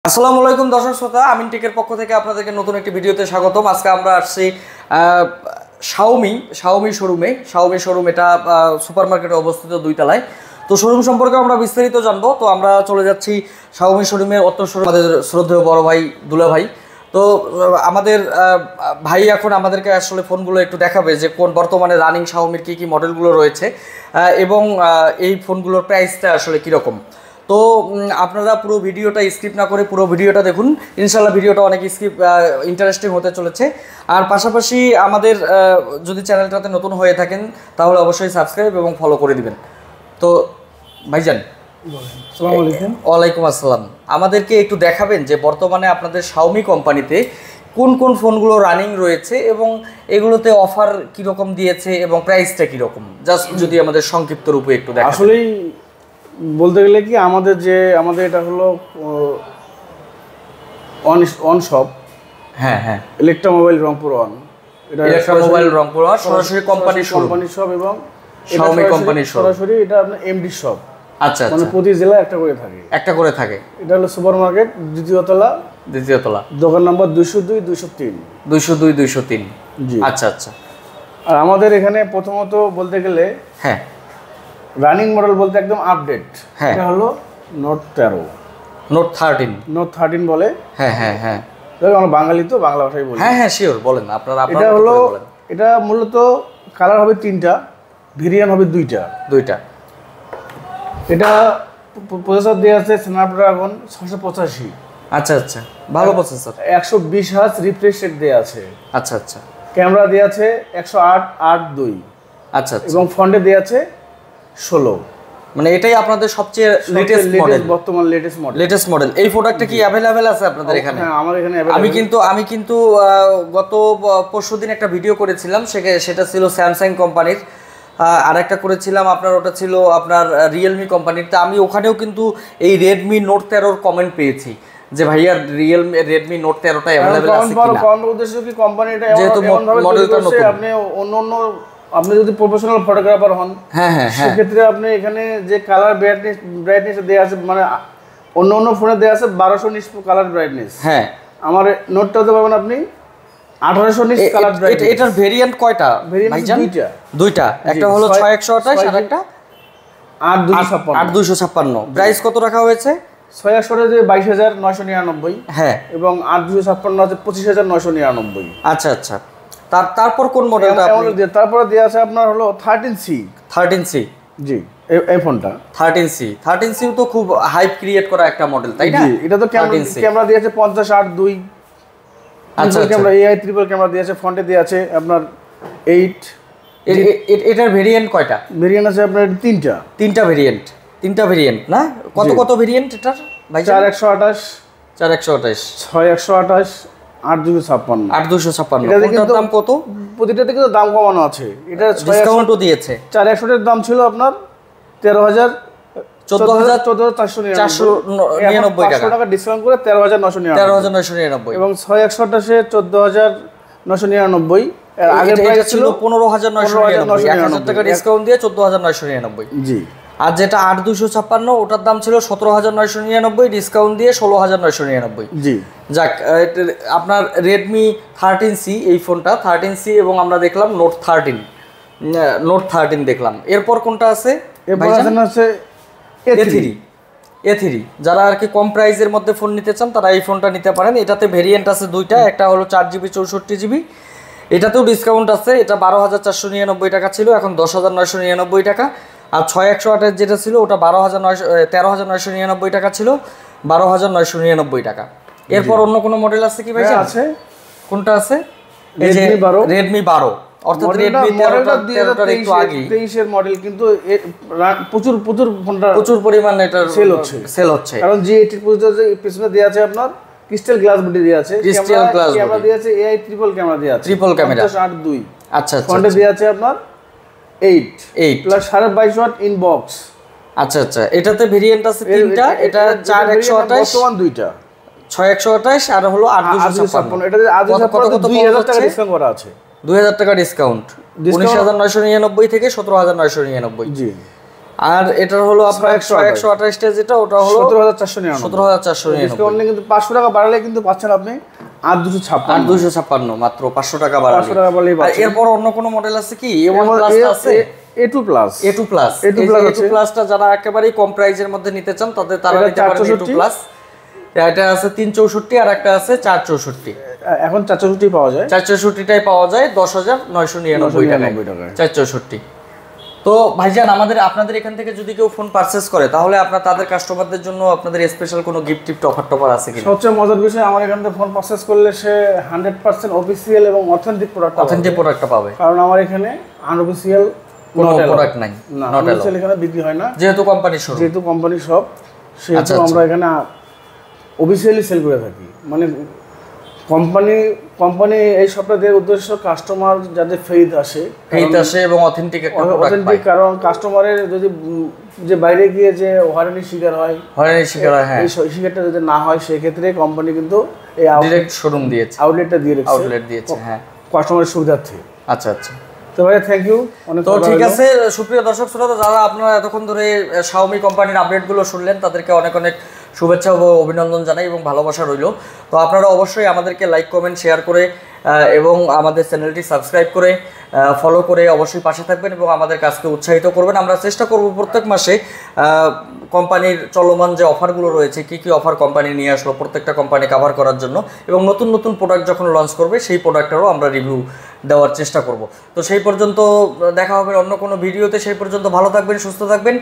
আসসালামু আলাইকুম দর্শক শ্রোতা, আমিন টেকের পক্ষ থেকে আপনাদেরকে নতুন একটি ভিডিওতে স্বাগতম। আজকে আমরা আসছি শাওমি শোরুম। এটা সুপারমার্কেটে অবস্থিত 2 তলায়। তো শোরুম সম্পর্কে আমরা বিস্তারিত জানবো। তো আমরা চলে যাচ্ছি শাওমি শোরুমের আমাদের শ্রদ্ধেয় বড় ভাই দুলা ভাই। তো আমাদের ভাই এখন আমাদেরকে আসলে ফোনগুলো একটু দেখাবে যে কোন বর্তমানে রানিং শাওমির কী মডেলগুলো রয়েছে এবং এই ফোনগুলোর প্রাইসটা আসলে কীরকম। তো আপনারা পুরো ভিডিওটা স্কিপ না করে পুরো ভিডিওটা দেখুন, ইনশাল্লাহ ভিডিওটা অনেক ইন্টারেস্টিং হতে চলেছে। আর পাশাপাশি আমাদের যদি চ্যানেলটাতে নতুন হয়ে থাকেন তাহলে অবশ্যই সাবস্ক্রাইব এবং ফলো করে দিবেন। তো ভাইজান আসসালামু আলাইকুম। ওয়ালাইকুম আসসালাম। আমাদেরকে একটু দেখাবেন যে বর্তমানে আপনাদের শাওমি কোম্পানিতে কোন কোন ফোনগুলো রানিং রয়েছে এবং এগুলোতে অফার কীরকম দিয়েছে এবং প্রাইসটা কীরকম, জাস্ট যদি আমাদের সংক্ষিপ্ত রূপে একটু দেখান। আসলেই বলতে গেলে কি আমাদের এটা হলো অন শপ। হ্যাঁ, ইলেকট্রা মোবাইল রংপুর ওয়ান। এটা ইলেকট্রা মোবাইল রংপুর ওয়ান সরাসরি কোম্পানির শপ এবং শাওমি কোম্পানির শপ। সরাসরি এটা আপনার এমডি শপ। আচ্ছা, মানে প্রতি জেলায় একটা করে থাকে। এটা হলো সুপারমার্কেট দ্বিতীয় তলা। দোকান নাম্বার 202 203। জি আচ্ছা। আর আমাদের এখানে প্রথমত বলতে গেলে হ্যাঁ রানিং মডেল বলতে একদম আপডেট। এটা হলো নোট 13 বলে। হ্যাঁ আমরা বাঙালি তো বাংলা ভাষায় বলি। হ্যাঁ শিওর, বলেন আপনারা। এটা হলো এটা মূলত কালার হবে 3টা, ভেরিয়েন্ট হবে 2টা। এটা প্রসেসর দেওয়া আছে স্ন্যাপড্রাগন 685। আচ্ছা, ভালো প্রসেসর। 120 হার্জ রিফ্রেশ রেট দেওয়া আছে। আচ্ছা। ক্যামেরা দেওয়া আছে 108:8:2। আচ্ছা। এবং ফ্রন্টে দেওয়া আছে 16। মানে এটাই আপনাদের সবচেয়ে লেটেস্ট মডেল, বর্তমান লেটেস্ট মডেল। এই প্রোডাক্টটা কি अवेलेबल আছে আপনাদের এখানে? হ্যাঁ, আমার এখানে আমি কিন্তু গত পরশুদিন একটা ভিডিও করেছিলাম, সেটা ছিল স্যামসাং কোম্পানির। আর একটা করেছিলাম আপনার, ওটা ছিল আপনার রিয়েলমি কোম্পানির। তা আমি ওখানেও কিন্তু এই রেডমি নোট 13 কমেন্ট পেয়েছি যে ভাইয়া রেডমি নোট 13টা अवेलेबल আছে কিনা। কোন উদ্দেশ্য কি কোম্পানিটা এমন ভাবে মডেলটা নতুন, আপনি অন্য আপনি যদি প্রফেশনাল ফটোগ্রাফার হন, হ্যাঁ সেক্ষেত্রে আপনি এখানে যে কালার ব্রাইটনেস দেওয়া আছে, মানে অন্য ফোনে দেওয়া আছে 1200 কালার ব্রাইটনেস। হ্যাঁ, আমার নোটটাতে পাবেন আপনি 1800 কালার ব্রাইটনেস। এটার ভেরিয়েন্ট কয়টা? দুইটা। একটা হলো 6128 আর একটা 8256। প্রাইস কত রাখা হয়েছে? 6128 22,999। হ্যাঁ, এবং 8256 আছে 25,999। আচ্ছা। তারপর কোন মডেলটা? তারপরে দেওয়া আছে আপনার হলো 13C। জি, এই ফোনটা 13C তো খুব হাইপ ক্রিয়েট করা একটা মডেল, তাই না? এটা তো ক্যামেরা দিয়েছে 50:8:2। আচ্ছা, ক্যামেরা AI ট্রিপল ক্যামেরা দিয়েছে। ফ্রন্টে দেওয়া আছে আপনার 8। এটার ভেরিয়েন্ট কয়টা? ভেরিয়েন্ট আছে আপনার 3টা ভেরিয়েন্ট না? কত ভেরিয়েন্ট এটার ভাই? 4128, 6128, 8256। এটার দাম কত? প্রতিটাতে কিন্তু দাম কমানো আছে। এটা ডিসকাউন্টও দিয়েছে। 4128 এর দাম ছিল আপনার 14,499 টাকা ডিসকাউন্ট করে 13,999। এবং 6128 14,999। আগের প্রাইস ছিল 15,999। 1000 টাকা ডিসকাউন্ট দিয়ে 14,999। জি। আর যেটা 8256 ওটার দাম ছিল 17,999, ডিসকাউন্ট দিয়ে 16,999। জি। যাক, আপনার রেডমি 13C এই ফোনটা 13C, এবং আমরা দেখলাম নোট 13 দেখলাম। এরপর কোনটা আছে? আছে A3। যারা আর কি কম প্রাইসের মধ্যে ফোন নিতে চান তারা এই ফোনটা নিতে পারেন। এটাতে ভেরিয়েন্ট আছে 2টা। একটা হলো 4GB 64GB। এটাতেও ডিসকাউন্ট আছে। এটা 12,499 টাকা ছিল, এখন 10,999 টাকা। আর 6128 যেটা ছিল ওটা 13,999 টাকা ছিল, 12,999 টাকা। এরপর অন্য কোনো মডেল আছে কি ভাই? আছে। কোনটা আছে? রেডমি 12। অর্থাৎ রেডমি 13টা একটু আগে 23 এর মডেল, কিন্তু প্রচুর ফোনটা প্রচুর পরিমাণে এটা সেল হচ্ছে। কারণ G80 প্রসেসর পিছনে দেওয়া আছে আপনার ক্রিস্টাল গ্লাস বডি দেওয়া আছে। ক্যামেরা দেওয়া আছে AI ট্রিপল ক্যামেরা দেওয়া আছে। 50:8:2। আচ্ছা। ফ্রন্টে দেওয়া আছে আপনার 8 প্লাস 22.5 ওয়াট ইনবক্স। আচ্ছা। এটাতে ভেরিয়েন্ট আছে 3টা। এটা 4128, বর্তমান 2টা 6128 আর হলো 8256। এটা 8256 2000 টাকা ডিসকাউন্ট করা আছে। 2000 টাকা ডিসকাউন্ট 19,999 থেকে 17,999। জি। আর এটার হলো আপনার 128টা যেটা ওটা হলো 17,499 ডিসকাউন্ট নেই, কিন্তু 500 টাকা বাড়ালে কিন্তু পাচ্ছেন আপনি 8,256 মাত্র 500 টাকা বাড়ালে। 500 টাকা বাড়লেই পাচ্ছেন। এরপর অন্য কোনো মডেল আছে কি? A1 প্লাস আছে, A2 plus, A2 plus, A2 প্লাসটা যারা একেবারেই কম প্রাইজের মধ্যে নিতে চান তারা নিতে পারেন A2 প্লাস। এটা আছে 364 আর একটা আছে 464। এখন 464 পাওয়া যায়, 464টাই পাওয়া যায় 10,999 টাকায় 464। তো ভাইজান আপনাদের এখান থেকে যদি কেউ ফোন পারচেজ করে তাহলে তাদের কাস্টমারদের জন্য আপনাদের স্পেশাল কোনো গিফট টিফট অফার টফার আছে কিনা? সবচেয়ে মজার বিষয়, আমার এখান থেকে ফোন পারচেজ করলে সে 100% অফিসিয়াল এবং অথেন্টিক প্রোডাক্টটা পাবে। কারণ আমার এখানে আনঅফিসিয়াল কোনো প্রোডাক্ট নাই, নট অফিসিয়াল এখানে বিক্রি হয় না, যেহেতু কোম্পানির শপ, সেহেতু আমরা এখানে অফিসিয়ালি সেল করে থাকি। মানে কোম্পানি এই শপটা দেওয়ার উদ্দেশ্য কাস্টমার যাতে ফেইথ আসে এবং অথেন্টিক একটা প্রোডাক্ট পায়। কারণ কাস্টমারের যদি যে বাইরে গিয়ে যে হয়রানির শিকার হয়, হ্যাঁ, এই শিকারটা যদি না হয়, সেই ক্ষেত্রে কোম্পানি কিন্তু এই ডাইরেক্ট শোরুম দিয়েছে, আউটলেট দিয়েছে, হ্যাঁ, কাস্টমারের সুবিধার্থে। আচ্ছা। তো ভাই থ্যাংক ইউ। তো ঠিক আছে, সুপ্রিয় দর্শক শ্রোতা, যারা আপনারা এতক্ষণ ধরে Xiaomi কোম্পানির আপডেটগুলো শুনলেন তাদেরকে অনেক অনেক শুভেচ্ছা ও অভিনন্দন জানাই এবং ভালোবাসা রইল। তো আপনারা অবশ্যই আমাদেরকে লাইক কমেন্ট শেয়ার করে এবং আমাদের চ্যানেলটি সাবস্ক্রাইব করে ফলো করে অবশ্যই পাশে থাকবেন এবং আমাদের কাজকে উৎসাহিত করবেন। আমরা চেষ্টা করব প্রত্যেক মাসে কোম্পানির চলমান যে অফারগুলো রয়েছে, কী অফার কোম্পানি নিয়ে আসলো, প্রত্যেকটা কোম্পানি কভার করার জন্য, এবং নতুন নতুন প্রোডাক্ট যখন লঞ্চ করবে সেই প্রোডাক্টেরও আমরা রিভিউ দেওয়ার চেষ্টা করব। তো সেই পর্যন্ত দেখা হবে অন্য কোনো ভিডিওতে। সেই পর্যন্ত ভালো থাকবেন, সুস্থ থাকবেন।